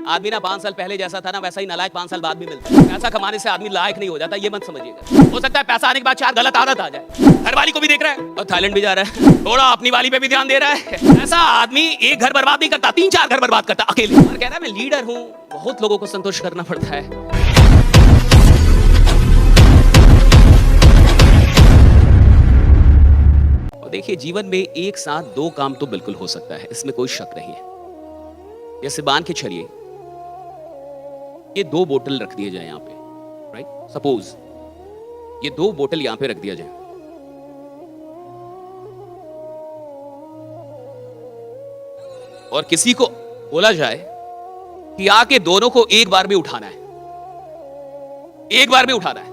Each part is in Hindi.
आदमी ना 5 साल पहले जैसा था ना वैसा ही नालायक 5 साल बाद भी मिलता है। पैसा कमाने से आदमी लायक नहीं हो जाता, ये मत समझिएगा। हो सकता है पैसा आने के बाद 4 गलत आदत आ जाए। घर वाली को भी देख रहा है और थाईलैंड भी जा रहा है, थोड़ा अपनी वाली पे भी ध्यान दे रहा है। ऐसा आदमी एक घर बर्बाद नहीं करता, 3-4 घर बर्बाद करता अकेले। और कह रहा है मैं लीडर हूँ, बहुत लोगों को संतुष्ट करना पड़ता है। देखिए जीवन में एक साथ 2 काम तो बिल्कुल हो सकता है, इसमें कोई शक नहीं है। जैसे मान के चलिए ये 2 बोतल रख दिए जाए यहां पे, राइट? सपोज ये 2 बोतल यहां पे रख दिया जाए, और किसी को बोला जाए कि आके दोनों को एक बार में उठाना है, एक बार में उठाना है,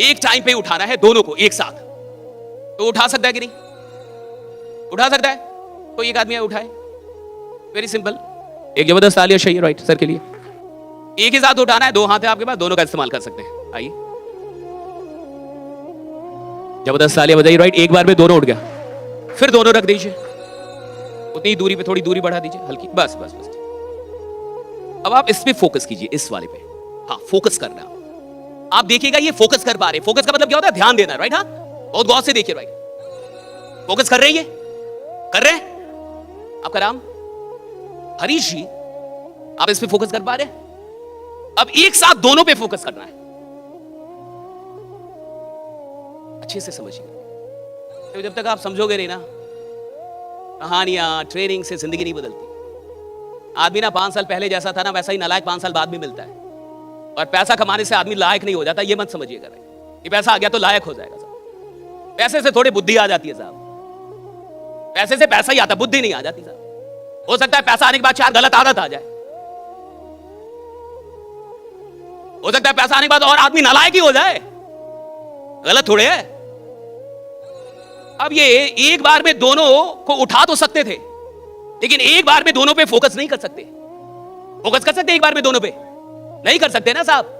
एक टाइम पे उठाना है दोनों को एक साथ, तो उठा सकता है कि नहीं? उठा सकता है? कोई एक आदमी उठाए। वेरी सिंपल, एक जबरदस्त तालियां चाहिए राइट सर के लिए। एक ही साथ उठाना है, 2 हाथ है आपके पास, दोनों का इस्तेमाल कर सकते हैं। आइए जबरदस्त तालियां बजाइए राइट। एक बार में दोनों उठ गया, फिर दोनों रख दीजिए, उतनी दूरी पे थोड़ी दूरी बढ़ा दीजिए हल्की, बस बस बस। अब आप इस पे फोकस कीजिए, इस वाले पे। हाँ, फोकस करना। आप देखिएगा ये फोकस कर पा रहे। फोकस का मतलब क्या होता है? ध्यान देना, राइट? हाँ, बहुत गौर से देखिए भाई। फोकस कर रहे हैं, ये कर रहे हैं। आपका नाम हरीश जी, आप इस पे फोकस कर पा रहे हैं? अब एक साथ दोनों पे फोकस करना है। अच्छे से समझिए, तो जब तक आप समझोगे नहीं ना, कहानियां ट्रेनिंग से जिंदगी नहीं बदलती। आदमी ना 5 साल पहले जैसा था ना वैसा ही नालायक 5 साल बाद भी मिलता है। और पैसा कमाने से आदमी लायक नहीं हो जाता, ये मत समझिएगा भाई कि पैसा आ गया तो लायक हो जाएगा। पैसे से थोड़ी बुद्धि आ जाती है साहब, पैसे से पैसा ही आता, बुद्धि नहीं आ जाती साहब। हो सकता है पैसा आने के बाद 4 गलत आदत आ जाए, हो सकता है पैसा आने के बाद और आदमी नालायक ही हो जाए, गलत थोड़े है। अब ये एक बार में दोनों को उठा तो सकते थे, लेकिन एक बार में दोनों पे फोकस नहीं कर सकते। फोकस कर सकते एक बार में दोनों पे? नहीं कर सकते ना साहब।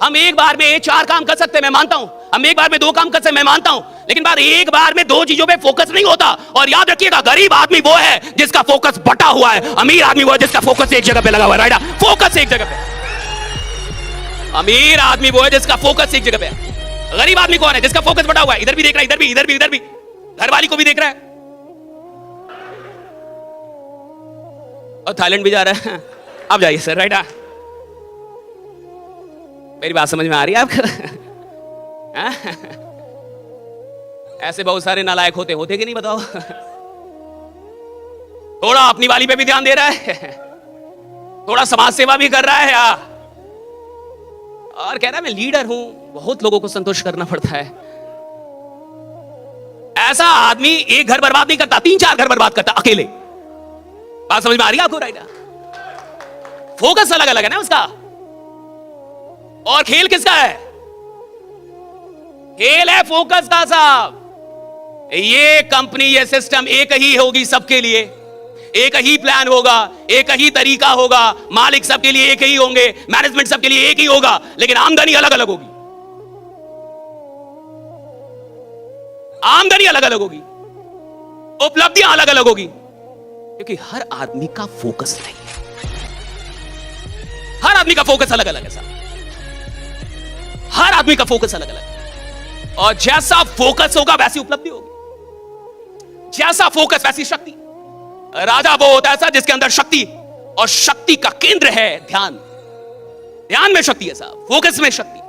हम एक बार में 4 काम कर सकते हैं, मैं मानता हूं। हम एक बार में 2 काम कर सकते हैं, मैं मानता हूं। लेकिन एक बार में 2 चीजों पे फोकस नहीं होता। और याद रखिएगा, गरीब आदमी वो है जिसका फोकस बटा हुआ है, अमीर आदमी वो है जिसका फोकस एक जगह पे लगा हुआ है, राइट? फोकस एक जगह पे। अमीर आदमी वो है जिसका फोकस एक जगह पे है। गरीब आदमी कौन है? जिसका फोकस बटा हुआ है, इधर भी देख रहा है, इधर भी, इधर भी, इधर भी, घर वाली को भी देख रहा है और थाईलैंड भी जा रहा है। अब जाइए सर, राइट? मेरी बात समझ में आ रही है आपको? ऐसे बहुत सारे नालायक होते कि नहीं बताओ? थोड़ा अपनी वाली पे भी ध्यान दे रहा है, थोड़ा समाज सेवा भी कर रहा है और कह रहा है मैं लीडर हूं, बहुत लोगों को संतुष्ट करना पड़ता है। ऐसा आदमी एक घर बर्बाद नहीं करता, 3-4 घर बर्बाद करता अकेले। बात समझ में आ रही है आपको, राइट? फोकस अलग अलग है ना उसका। और खेल किसका है? खेल है फोकस का साहब। ये कंपनी, ये सिस्टम एक ही होगी सबके लिए, एक ही प्लान होगा, एक ही तरीका होगा, मालिक सबके लिए एक ही होंगे, मैनेजमेंट सबके लिए एक ही होगा, लेकिन आमदनी अलग अलग होगी। आमदनी अलग अलग होगी, उपलब्धियां अलग अलग होगी, क्योंकि हर आदमी का फोकस नहीं है। हर आदमी का फोकस अलग अलग है साहब, हर आदमी का फोकस अलग अलग है। और जैसा फोकस होगा वैसी उपलब्धि होगी, जैसा फोकस वैसी शक्ति। राजा वो होता है ऐसा जिसके अंदर शक्ति, और शक्ति का केंद्र है ध्यान। ध्यान में शक्ति है साहब, फोकस में शक्ति।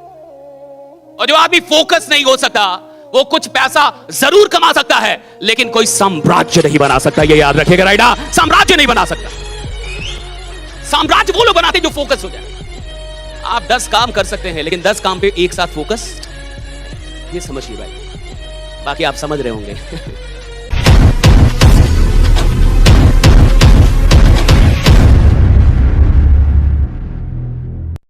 और जो आदमी फोकस नहीं हो सकता वो कुछ पैसा जरूर कमा सकता है, लेकिन कोई साम्राज्य नहीं बना सकता, ये याद रखिएगा, राइट? साम्राज्य नहीं बना सकता। साम्राज्य वो लोग बनाते जो फोकस हो जाए। आप 10 काम कर सकते हैं, लेकिन 10 काम पे एक साथ फोकस, ये समझिए भाई। बाकी आप समझ रहे होंगे।